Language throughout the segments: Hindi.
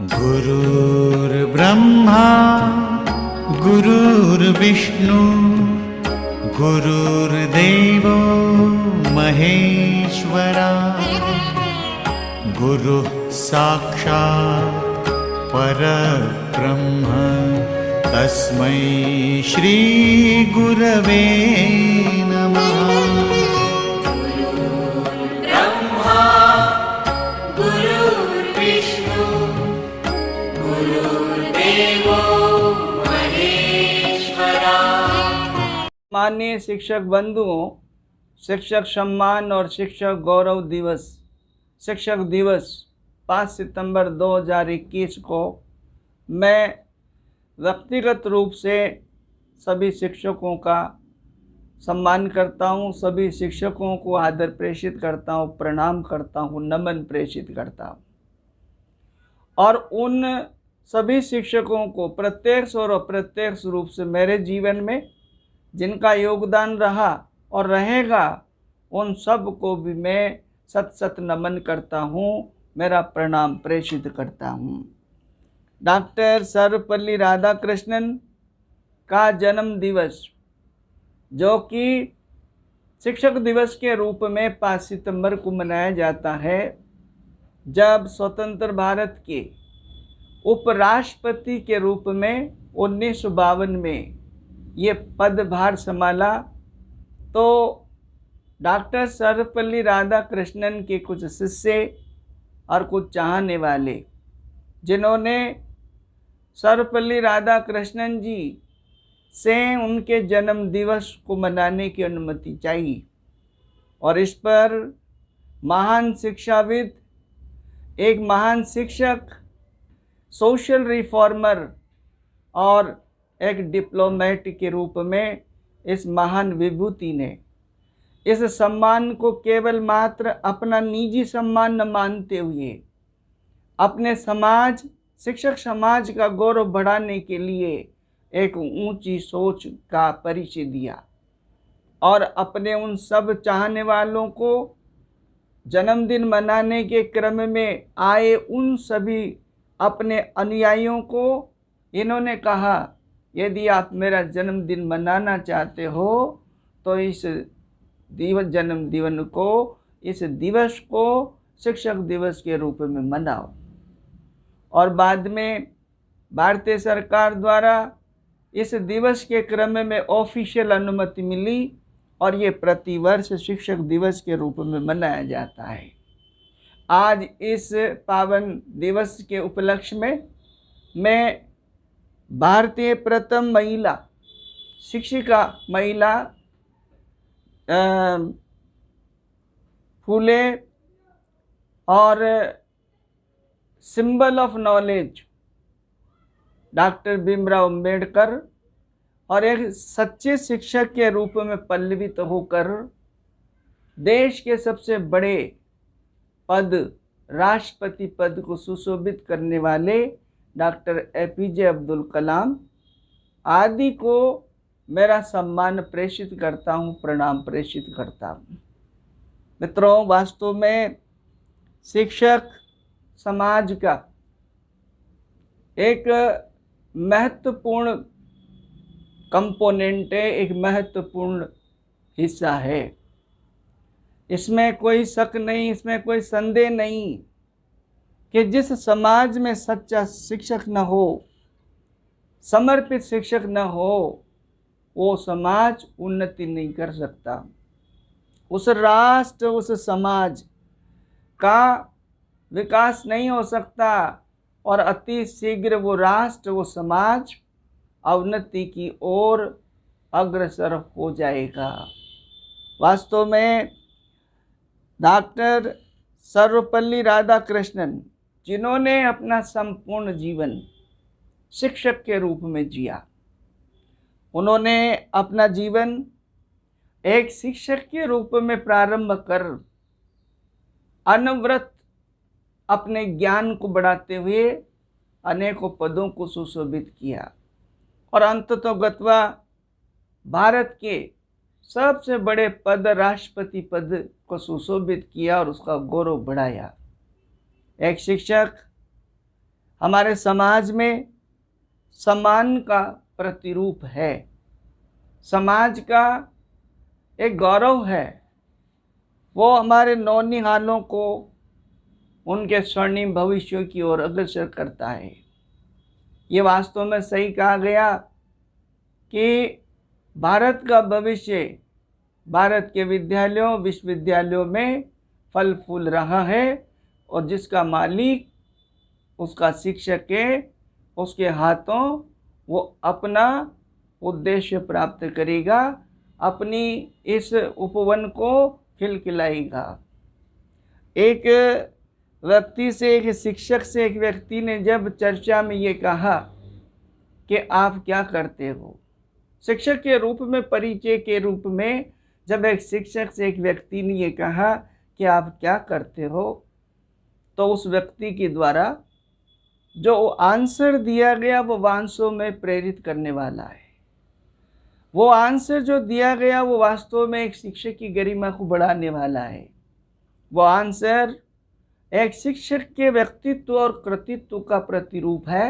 गुरुर्ब्रह्मा गुरुर्विष्णु गुरुर्देवो महेश्वरा गुरुः साक्षात् परब्रह्म तस्मै श्री गुरवे नमः। ब्रह्मा गुरुर्विष्णु गुरुर्देवो महेश्वरा। माननीय शिक्षक बंधुओं, शिक्षक सम्मान और शिक्षक गौरव दिवस शिक्षक दिवस 5 सितंबर 2021 को मैं व्यक्तिगत रूप से सभी शिक्षकों का सम्मान करता हूं, सभी शिक्षकों को आदर प्रेषित करता हूं, प्रणाम करता हूं, नमन प्रेषित करता हूं और उन सभी शिक्षकों को प्रत्यक्ष और अप्रत्यक्ष रूप से मेरे जीवन में जिनका योगदान रहा और रहेगा उन सब को भी मैं सत सत नमन करता हूँ, मेरा प्रणाम प्रेषित करता हूँ। डॉक्टर सर्वपल्ली राधाकृष्णन का जन्म दिवस जो कि शिक्षक दिवस के रूप में 5 सितंबर को मनाया जाता है, जब स्वतंत्र भारत के उपराष्ट्रपति के रूप में 1952 में ये पदभार संभाला, तो डॉक्टर सर्वपल्ली राधाकृष्णन के कुछ शिष्य और कुछ चाहने वाले जिन्होंने सर्वपल्ली राधाकृष्णन जी से उनके जन्म दिवस को मनाने की अनुमति चाहिए और इस पर महान शिक्षाविद, एक महान शिक्षक, सोशल रिफॉर्मर और एक डिप्लोमेट के रूप में इस महान विभूति ने इस सम्मान को केवल मात्र अपना निजी सम्मान न मानते हुए अपने समाज, शिक्षक समाज का गौरव बढ़ाने के लिए एक ऊंची सोच का परिचय दिया और अपने उन सब चाहने वालों को जन्मदिन मनाने के क्रम में आए उन सभी अपने अनुयायियों को इन्होंने कहा, यदि आप मेरा जन्मदिन मनाना चाहते हो तो इस इस दिवस को शिक्षक दिवस के रूप में मनाओ। और बाद में भारतीय सरकार द्वारा इस दिवस के क्रम में ऑफिशियल अनुमति मिली और ये प्रतिवर्ष शिक्षक दिवस के रूप में मनाया जाता है। आज इस पावन दिवस के उपलक्ष्य में मैं भारतीय प्रथम महिला शिक्षिका महिला फूले और symbol of knowledge doctor Bhimrao Ambedkar और एक सच्चे शिक्षक के रूप में पल्लवित होकर देश के सबसे बड़े पद, राष्ट्रपति पद को सुशोभित करने वाले डॉक्टर एपीजे अब्दुल कलाम आदि को मेरा सम्मान प्रेषित करता हूँ, प्रणाम प्रेषित करता हूँ। मित्रों, वास्तव में शिक्षक समाज का एक महत्वपूर्ण कंपोनेंट है, एक महत्वपूर्ण हिस्सा है। इसमें कोई शक नहीं, इसमें कोई संदेह नहीं कि जिस समाज में सच्चा शिक्षक न हो, समर्पित शिक्षक न हो, वो समाज उन्नति नहीं कर सकता। उस राष्ट्र, उस समाज का विकास नहीं हो सकता और अति शीघ्र वो राष्ट्र, वो समाज अवनति की ओर अग्रसर हो जाएगा। वास्तव में डॉक्टर सर्वपल्ली राधाकृष्णन, जिन्होंने अपना संपूर्ण जीवन शिक्षक के रूप में जिया, उन्होंने अपना जीवन एक शिक्षक के रूप में प्रारंभ कर अनवरत अपने ज्ञान को बढ़ाते हुए अनेकों पदों को सुशोभित किया और अंततोगत्वा भारत के सबसे बड़े पद, राष्ट्रपति पद को सुशोभित किया और उसका गौरव बढ़ाया। एक शिक्षक हमारे समाज में सम्मान का प्रतिरूप है, समाज का एक गौरव है। वो हमारे नौनिहालों को उनके स्वर्णिम भविष्य की ओर अग्रसर करता है। ये वास्तव में सही कहा गया कि भारत का भविष्य भारत के विद्यालयों विश्वविद्यालयों में फल फूल रहा है, और जिसका मालिक उसका शिक्षक है, उसके हाथों वो अपना उद्देश्य प्राप्त करेगा, अपनी इस उपवन को खिलखिलाएगा। एक व्यक्ति से, एक शिक्षक से एक व्यक्ति ने जब चर्चा में ये कहा कि आप क्या करते हो, शिक्षक के रूप में, परिचय के रूप में जब एक शिक्षक से एक व्यक्ति ने ये कहा कि आप क्या करते हो, तो उस व्यक्ति के द्वारा जो आंसर दिया गया वो वास्तव में प्रेरित करने वाला है। वो आंसर जो दिया गया वो वास्तव में एक शिक्षक की गरिमा को बढ़ाने वाला है। वो आंसर एक शिक्षक के व्यक्तित्व और कृतित्व का प्रतिरूप है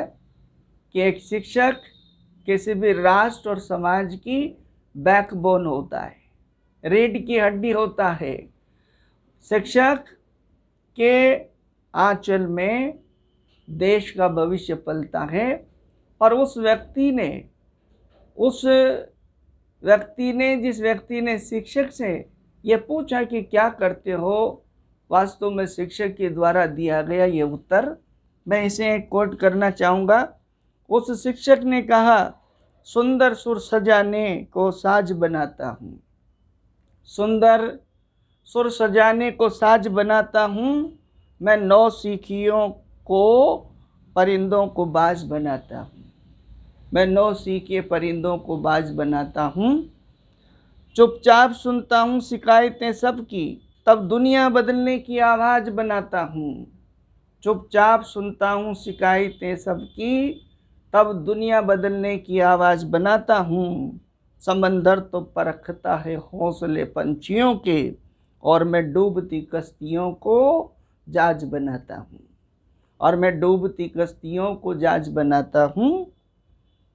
कि एक शिक्षक किसी भी राष्ट्र और समाज की बैकबोन होता है, रीढ़ की हड्डी होता है। शिक्षक के आंचल में देश का भविष्य पलता है। और उस व्यक्ति ने जिस व्यक्ति ने शिक्षक से ये पूछा कि क्या करते हो, वास्तव में शिक्षक के द्वारा दिया गया ये उत्तर मैं इसे कोट करना चाहूँगा। उस शिक्षक ने कहा, सुंदर सुर सजाने को साज बनाता हूँ, सुंदर सुर सजाने को साज बनाता हूँ, मैं नौ सीखियों को परिंदों को बाज बनाता हूँ, मैं नौ सीखे परिंदों को बाज बनाता हूँ। चुपचाप सुनता हूँ शिकायतें सबकी, तब दुनिया बदलने की आवाज़ बनाता हूँ। चुपचाप सुनता हूँ शिकायतें सबकी, तब दुनिया बदलने की आवाज़ बनाता हूँ। समंदर तो परखता है हौसले पंछियों के, और मैं डूबती कश्तियों को जहाज बनाता हूँ, और मैं डूबती कश्तियों को जहाज बनाता हूँ।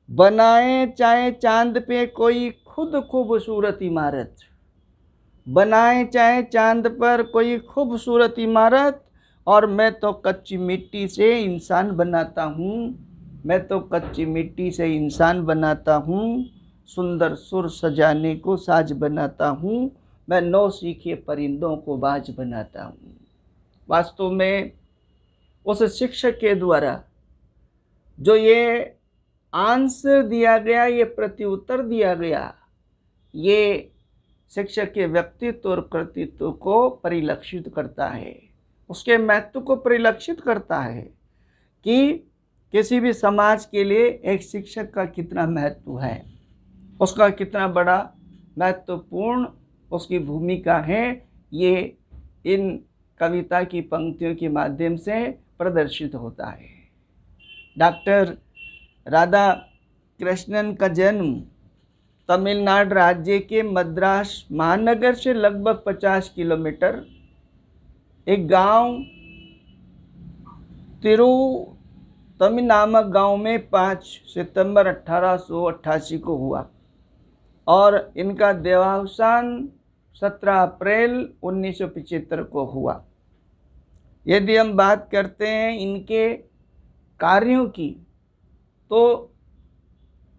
बनाए चाहे चांद पे कोई खुद खूबसूरत इमारत, बनाए चाहे चांद पर कोई खूबसूरत इमारत, और मैं तो कच्ची मिट्टी से इंसान बनाता हूँ, मैं तो कच्ची मिट्टी से इंसान बनाता हूँ। सुंदर सुर सजाने को साज बनाता हूँ, मैं नौ सीखे परिंदों को बाज बनाता हूँ। वास्तव में उस शिक्षक के द्वारा जो ये आंसर दिया गया, ये प्रत्युत्तर दिया गया, ये शिक्षक के व्यक्तित्व और कृतित्व को परिलक्षित करता है, उसके महत्व को परिलक्षित करता है कि किसी भी समाज के लिए एक शिक्षक का कितना महत्व है, उसका कितना बड़ा महत्वपूर्ण उसकी भूमिका है। ये इन कविता की पंक्तियों के माध्यम से प्रदर्शित होता है। डॉक्टर राधा कृष्णन का जन्म तमिलनाडु राज्य के मद्रास महानगर से लगभग 50 किलोमीटर एक गांव तिरुतमी नामक गांव में 5 सितंबर 1888 को हुआ, और इनका देहावसान 17 अप्रैल 1975 को हुआ। यदि हम बात करते हैं इनके कार्यों की, तो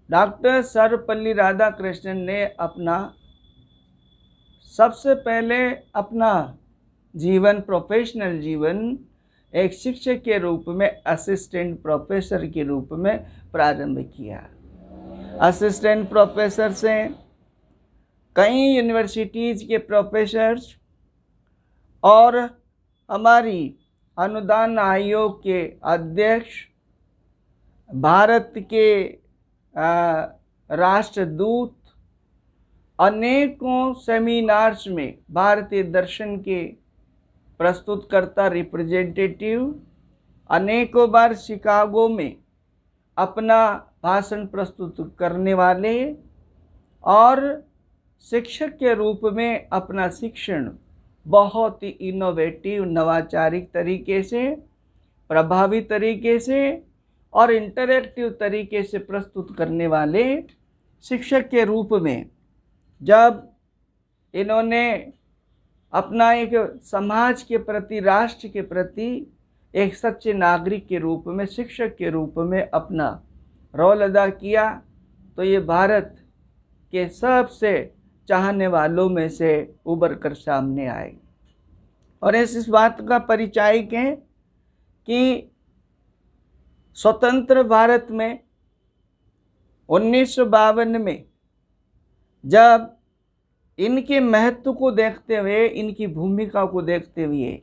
डॉक्टर सर्वपल्ली राधाकृष्णन ने सबसे पहले अपना जीवन, प्रोफेशनल जीवन एक शिक्षक के रूप में, असिस्टेंट प्रोफेसर के रूप में प्रारंभ किया। असिस्टेंट प्रोफेसर से कई यूनिवर्सिटीज़ के प्रोफेसर्स और हमारी अनुदान आयोग के अध्यक्ष, भारत के राष्ट्रदूत, अनेकों सेमिनार्स में भारतीय दर्शन के प्रस्तुतकर्ता, रिप्रेजेंटेटिव, अनेकों बार शिकागो में अपना भाषण प्रस्तुत करने वाले, और शिक्षक के रूप में अपना शिक्षण बहुत ही इनोवेटिव, नवाचारिक तरीके से प्रभावी तरीके से और इंटरैक्टिव तरीके से प्रस्तुत करने वाले शिक्षक के रूप में जब इन्होंने अपना एक समाज के प्रति, राष्ट्र के प्रति एक सच्चे नागरिक के रूप में, शिक्षक के रूप में अपना रोल अदा किया, तो ये भारत के सबसे चाहने वालों में से उभर कर सामने आए। और इस बात का परिचायक है कि स्वतंत्र भारत में 1952 में जब इनके महत्व को देखते हुए, इनकी भूमिका को देखते हुए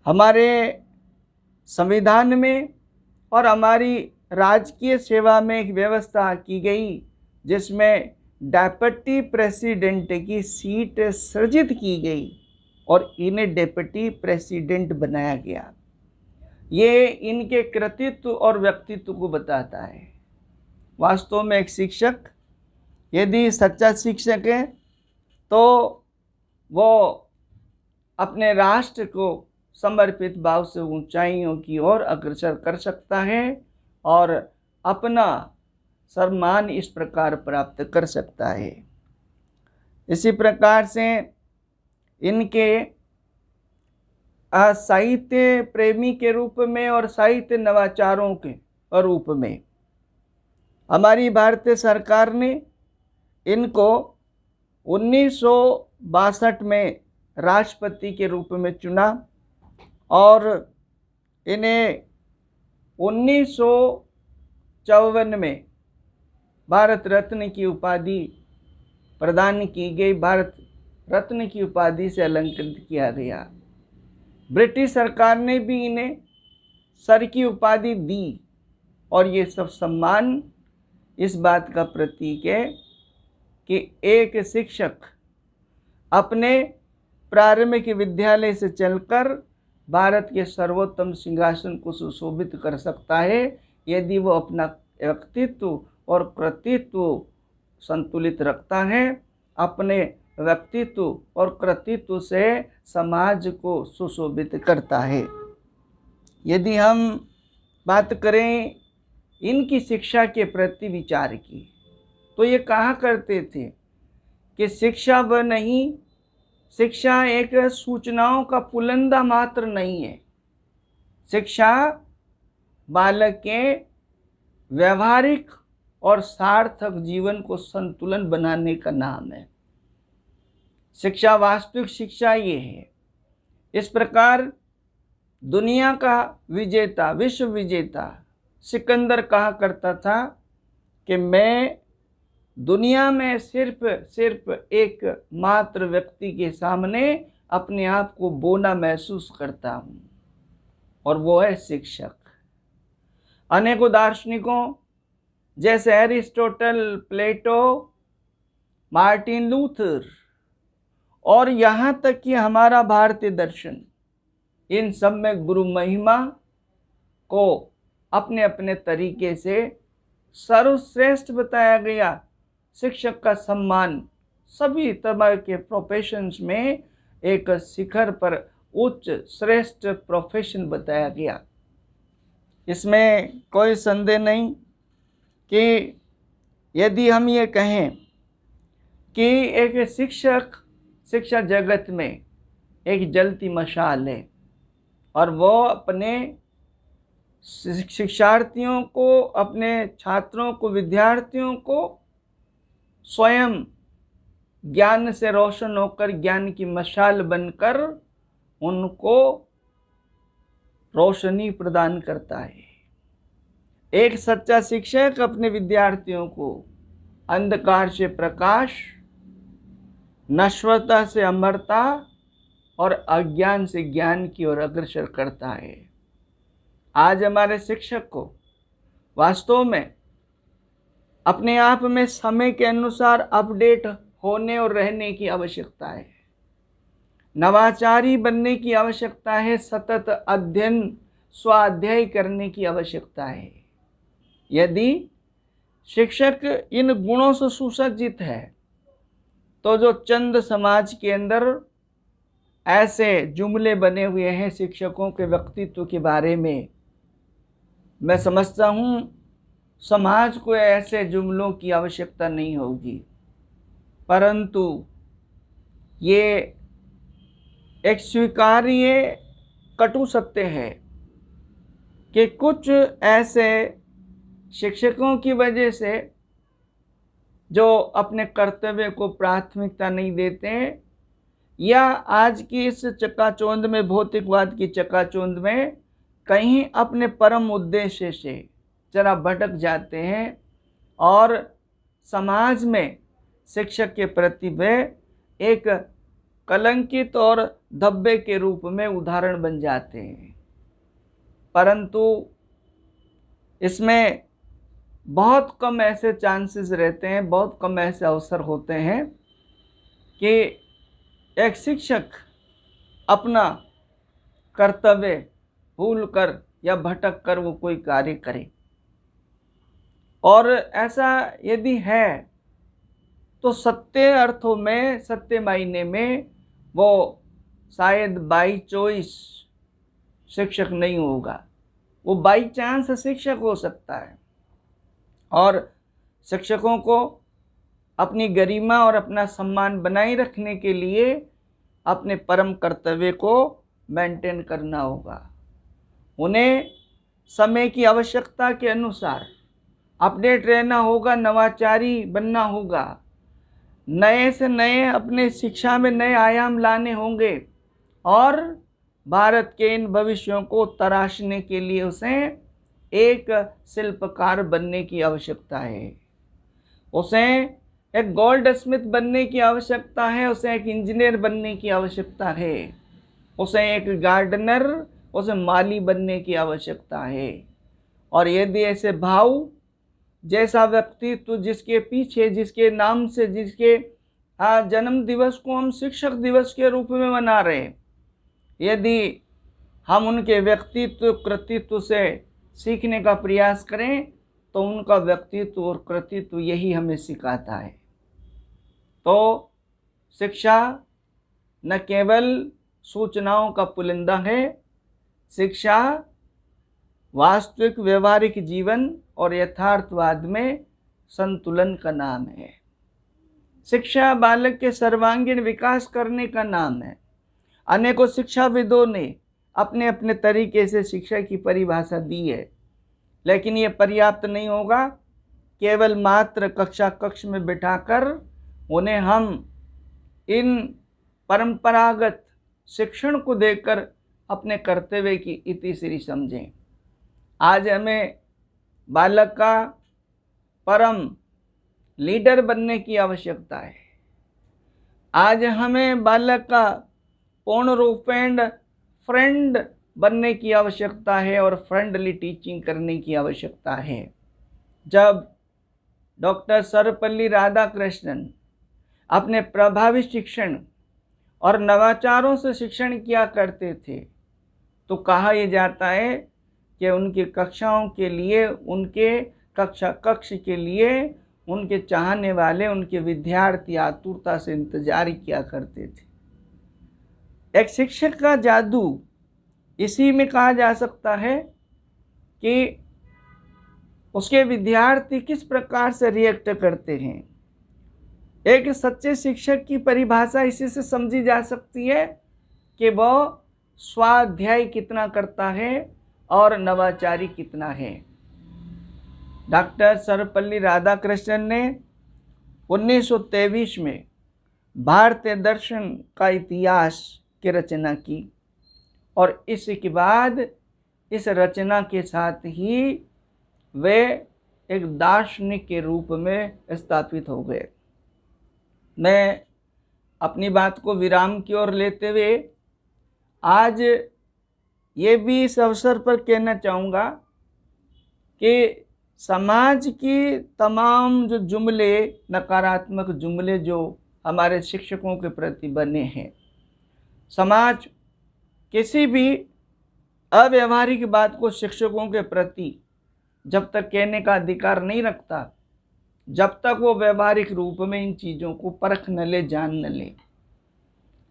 हमारे संविधान में और हमारी राजकीय सेवा में एक व्यवस्था की गई जिसमें डेप्यूटी प्रेसिडेंट की सीट सृजित की गई और इन्हें डेप्यूटी प्रेसिडेंट बनाया गया। ये इनके कृतित्व और व्यक्तित्व को बताता है। वास्तव में एक शिक्षक यदि सच्चा शिक्षक है तो वो अपने राष्ट्र को समर्पित भाव से ऊंचाइयों की ओर अग्रसर कर सकता है और अपना सम्मान इस प्रकार प्राप्त कर सकता है। इसी प्रकार से इनके साहित्य प्रेमी के रूप में और साहित्य नवाचारों के रूप में हमारी भारतीय सरकार ने इनको 1962 में राष्ट्रपति के रूप में चुना और इन्हें 1954 में भारत रत्न की उपाधि प्रदान की गई। भारत रत्न की उपाधि से अलंकृत किया गया। ब्रिटिश सरकार ने भी इन्हें सर की उपाधि दी और ये सब सम्मान इस बात का प्रतीक है कि एक शिक्षक अपने प्रारंभिक विद्यालय से चलकर भारत के सर्वोत्तम सिंहासन को सुशोभित कर सकता है यदि वो अपना व्यक्तित्व और कृतित्व संतुलित रखता है, अपने व्यक्तित्व और कृतित्व से समाज को सुशोभित करता है। यदि हम बात करें इनकी शिक्षा के प्रति विचार की, तो ये कहा करते थे कि शिक्षा वह नहीं, शिक्षा एक सूचनाओं का पुलंदा मात्र नहीं है। शिक्षा बालक के व्यवहारिक और सार्थक जीवन को संतुलन बनाने का नाम है। शिक्षा, वास्तविक शिक्षा ये है। इस प्रकार दुनिया का विजेता, विश्व विजेता सिकंदर कहा करता था कि मैं दुनिया में सिर्फ एक मात्र व्यक्ति के सामने अपने आप को बोना महसूस करता हूँ और वो है शिक्षक। अनेकों दार्शनिकों जैसे एरिस्टोटल, प्लेटो, मार्टिन लूथर और यहाँ तक कि हमारा भारतीय दर्शन, इन सब में गुरु महिमा को अपने अपने तरीके से सर्वश्रेष्ठ बताया गया। शिक्षक का सम्मान सभी तरह के प्रोफेशंस में एक शिखर पर उच्च श्रेष्ठ प्रोफेशन बताया गया। इसमें कोई संदेह नहीं कि यदि हम ये कहें कि एक शिक्षक शिक्षा जगत में एक जलती मशाल है और वो अपने शिक्षार्थियों को, अपने छात्रों को, विद्यार्थियों को स्वयं ज्ञान से रोशन होकर ज्ञान की मशाल बनकर उनको रोशनी प्रदान करता है। एक सच्चा शिक्षक अपने विद्यार्थियों को अंधकार से प्रकाश, नश्वरता से अमरता और अज्ञान से ज्ञान की ओर अग्रसर करता है। आज हमारे शिक्षक को वास्तव में अपने आप में समय के अनुसार अपडेट होने और रहने की आवश्यकता है। नवाचारी बनने की आवश्यकता है। सतत अध्ययन, स्वाध्याय करने की आवश्यकता है। यदि शिक्षक इन गुणों से सुसज्जित है तो जो चंद समाज के अंदर ऐसे जुमले बने हुए हैं शिक्षकों के व्यक्तित्व के बारे में। मैं समझता हूँ समाज को ऐसे जुमलों की आवश्यकता नहीं होगी, परंतु ये एक स्वीकार्य कटु सत्य है कि कुछ ऐसे शिक्षकों की वजह से जो अपने कर्तव्य को प्राथमिकता नहीं देते हैं, या आज की इस चकाचौंध में, भौतिकवाद की चकाचौंध में कहीं अपने परम उद्देश्य से जरा भटक जाते हैं और समाज में शिक्षक के प्रति वे एक कलंकित और धब्बे के रूप में उदाहरण बन जाते हैं। परंतु इसमें बहुत कम ऐसे चांसेस रहते हैं, बहुत कम ऐसे अवसर होते हैं कि एक शिक्षक अपना कर्तव्य भूल कर या भटक कर वो कोई कार्य करे। और ऐसा यदि है तो सत्य अर्थों में, सत्य मायने में वो शायद बाई चॉइस शिक्षक नहीं होगा, वो बाई चांस शिक्षक हो सकता है। और शिक्षकों को अपनी गरिमा और अपना सम्मान बनाए रखने के लिए अपने परम कर्तव्य को मेंटेन करना होगा। उन्हें समय की आवश्यकता के अनुसार अपडेट रहना होगा, नवाचारी बनना होगा, नए से नए अपने शिक्षा में नए आयाम लाने होंगे और भारत के इन भविष्यों को तराशने के लिए उसे एक शिल्पकार बनने की आवश्यकता है, उसे एक गोल्ड स्मिथ बनने की आवश्यकता है, उसे एक इंजीनियर बनने की आवश्यकता है, उसे एक गार्डनर, उसे माली बनने की आवश्यकता है। और यदि ऐसे भाव, जैसा व्यक्तित्व जिसके पीछे, जिसके नाम से, जिसके जन्म दिवस को हम शिक्षक दिवस के रूप में मना रहे हैं, यदि हम उनके व्यक्तित्व कृतित्व से सीखने का प्रयास करें तो उनका व्यक्तित्व और कृतित्व यही हमें सिखाता है। तो शिक्षा न केवल सूचनाओं का पुलिंदा है, शिक्षा वास्तविक व्यवहारिक जीवन और यथार्थवाद में संतुलन का नाम है। शिक्षा बालक के सर्वांगीण विकास करने का नाम है। अनेकों शिक्षाविदों ने अपने अपने तरीके से शिक्षा की परिभाषा दी है, लेकिन ये पर्याप्त नहीं होगा। केवल मात्र कक्ष में बिठाकर उन्हें हम इन परंपरागत शिक्षण को देकर अपने कर्तव्य की इतिश्री समझें। आज हमें बालक का परम लीडर बनने की आवश्यकता है। आज हमें बालक का पूर्ण रूपेण फ्रेंड बनने की आवश्यकता है और फ्रेंडली टीचिंग करने की आवश्यकता है। जब डॉक्टर सर्वपल्ली राधाकृष्णन अपने प्रभावी शिक्षण और नवाचारों से शिक्षण किया करते थे तो कहा यह जाता है कि उनकी कक्षाओं के लिए, उनके कक्ष के लिए उनके चाहने वाले, उनके विद्यार्थी आतुरता से इंतजार किया करते थे। एक शिक्षक का जादू इसी में कहा जा सकता है कि उसके विद्यार्थी किस प्रकार से रिएक्ट करते हैं। एक सच्चे शिक्षक की परिभाषा इसी से समझी जा सकती है कि वह स्वाध्याय कितना करता है और नवाचारी कितना है। डॉक्टर सर्वपल्ली राधाकृष्णन ने 1923 में भारतीय दर्शन का इतिहास की रचना की और इसके बाद इस रचना के साथ ही वे एक दार्शनिक के रूप में स्थापित हो गए। मैं अपनी बात को विराम की ओर लेते हुए आज ये भी इस अवसर पर कहना चाहूँगा कि समाज की तमाम जो जुमले, नकारात्मक जुमले जो हमारे शिक्षकों के प्रति बने हैं, समाज किसी भी अव्यवहारिक बात को शिक्षकों के प्रति जब तक कहने का अधिकार नहीं रखता, जब तक वो व्यवहारिक रूप में इन चीज़ों को परख न ले, जान न ले।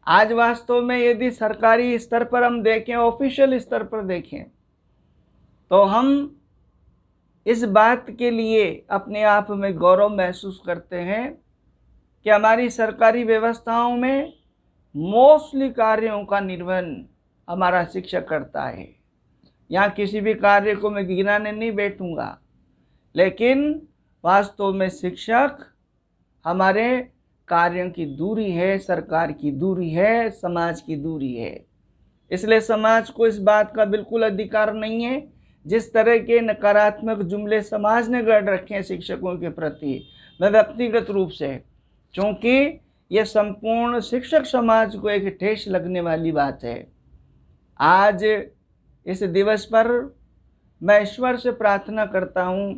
आज वास्तव में यदि सरकारी स्तर पर हम देखें, ऑफिशियल स्तर पर देखें, तो हम इस बात के लिए अपने आप में गौरव महसूस करते हैं कि हमारी सरकारी व्यवस्थाओं में मोस्टली कार्यों का निर्वहन हमारा शिक्षक करता है। यहाँ किसी भी कार्य को मैं गिनाने नहीं बैठूंगा, लेकिन वास्तव में शिक्षक हमारे कार्यों की दूरी है, सरकार की दूरी है, समाज की दूरी है। इसलिए समाज को इस बात का बिल्कुल अधिकार नहीं है, जिस तरह के नकारात्मक जुमले समाज ने गढ़ रखे हैं शिक्षकों के प्रति, मैं व्यक्तिगत रूप से, क्योंकि यह संपूर्ण शिक्षक समाज को एक ठेस लगने वाली बात है। आज इस दिवस पर मैं ईश्वर से प्रार्थना करता हूँ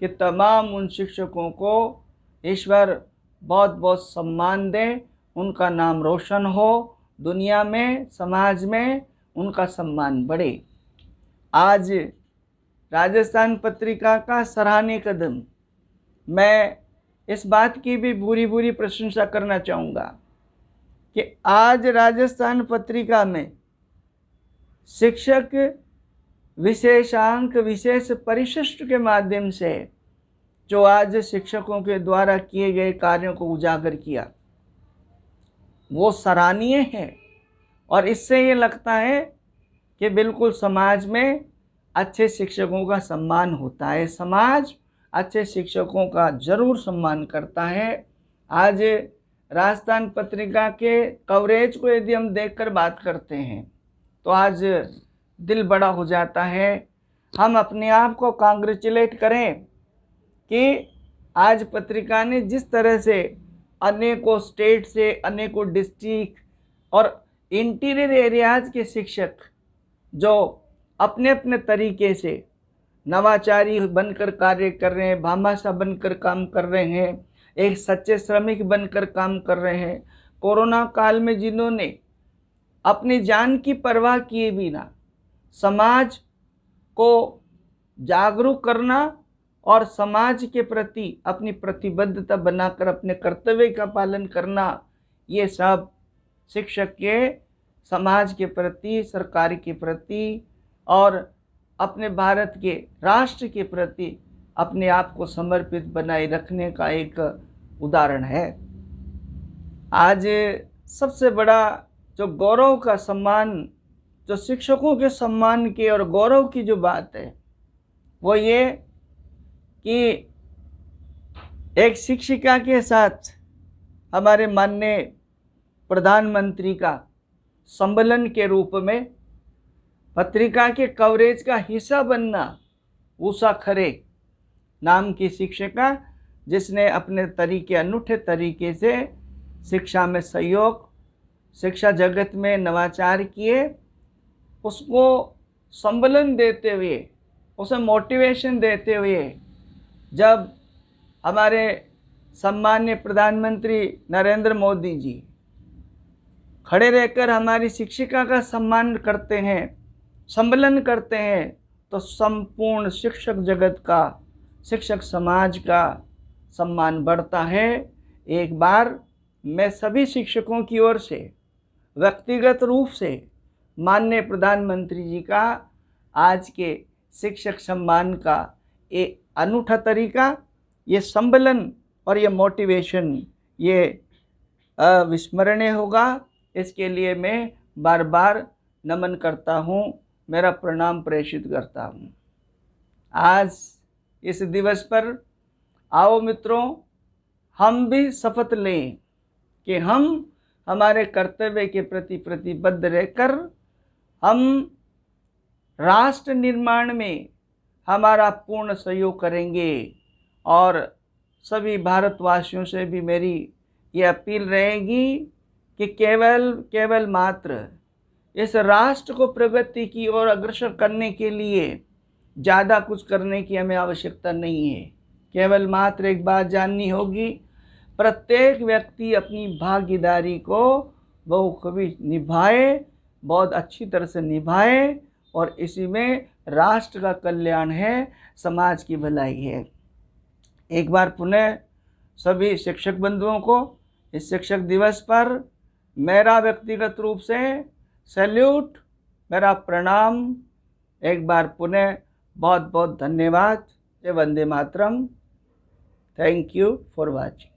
कि तमाम उन शिक्षकों को ईश्वर बहुत बहुत सम्मान दे, उनका नाम रोशन हो, दुनिया में, समाज में उनका सम्मान बढ़े। आज राजस्थान पत्रिका का सराहनीय कदम, मैं इस बात की भी पूरी प्रशंसा करना चाहूँगा कि आज राजस्थान पत्रिका में शिक्षक विशेषांक विशेष परिशिष्ट के माध्यम से जो आज शिक्षकों के द्वारा किए गए कार्यों को उजागर किया, वो सराहनीय है। और इससे ये लगता है कि बिल्कुल समाज में अच्छे शिक्षकों का सम्मान होता है, समाज अच्छे शिक्षकों का ज़रूर सम्मान करता है। आज राजस्थान पत्रिका के कवरेज को यदि हम देखकर बात करते हैं तो आज दिल बड़ा हो जाता है। हम अपने आप को कांग्रेचुलेट करें कि आज पत्रिका ने जिस तरह से अनेकों स्टेट से, अनेकों डिस्ट्रिक्ट और इंटीरियर एरियाज़ के शिक्षक जो अपने अपने तरीके से नवाचारी बनकर कार्य कर रहे हैं, भामाशाह बनकर काम कर रहे हैं, एक सच्चे श्रमिक बनकर काम कर रहे हैं, कोरोना काल में जिन्होंने अपनी जान की परवाह किए बिना समाज को जागरूक करना और समाज के प्रति अपनी प्रतिबद्धता बनाकर अपने कर्तव्य का पालन करना, ये सब शिक्षक के समाज के प्रति, सरकार के प्रति और अपने भारत के राष्ट्र के प्रति अपने आप को समर्पित बनाए रखने का एक उदाहरण है। आज सबसे बड़ा जो गौरव का सम्मान, जो शिक्षकों के सम्मान की और गौरव की जो बात है, वो ये कि एक शिक्षिका के साथ हमारे माननीय प्रधानमंत्री का सम्मेलन के रूप में पत्रिका के कवरेज का हिस्सा बनना उषा खरे नाम की शिक्षिका, जिसने अपने तरीके, अनूठे तरीके से शिक्षा में सहयोग, शिक्षा जगत में नवाचार किए, उसको सम्मेलन देते हुए, उसे मोटिवेशन देते हुए जब हमारे सम्माननीय प्रधानमंत्री नरेंद्र मोदी जी खड़े रहकर हमारी शिक्षिका का सम्मान करते हैं, सम्मेलन करते हैं, तो संपूर्ण शिक्षक जगत का, शिक्षक समाज का सम्मान बढ़ता है। एक बार मैं सभी शिक्षकों की ओर से व्यक्तिगत रूप से माननीय प्रधानमंत्री जी का आज के शिक्षक सम्मान का एक अनूठा तरीका, ये सम्मेलन और ये मोटिवेशन, ये अविस्मरणीय होगा। इसके लिए मैं बार बार नमन करता हूँ, मेरा प्रणाम प्रेषित करता हूँ। आज इस दिवस पर आओ मित्रों, हम भी शपथ लें कि हम हमारे कर्तव्य के प्रति प्रतिबद्ध रहकर हम राष्ट्र निर्माण में हमारा पूर्ण सहयोग करेंगे। और सभी भारतवासियों से भी मेरी ये अपील रहेगी कि केवल मात्र इस राष्ट्र को प्रगति की ओर अग्रसर करने के लिए ज़्यादा कुछ करने की हमें आवश्यकता नहीं है। केवल मात्र एक बात जाननी होगी, प्रत्येक व्यक्ति अपनी भागीदारी को बखूबी निभाए, बहुत अच्छी तरह से निभाए, और इसी में राष्ट्र का कल्याण है, समाज की भलाई है। एक बार पुनः सभी शिक्षक बंधुओं को इस शिक्षक दिवस पर मेरा व्यक्तिगत रूप से सैल्यूट, मेरा प्रणाम। एक बार पुनः बहुत बहुत धन्यवाद। जय वंदे मातरम। Thank you for watching.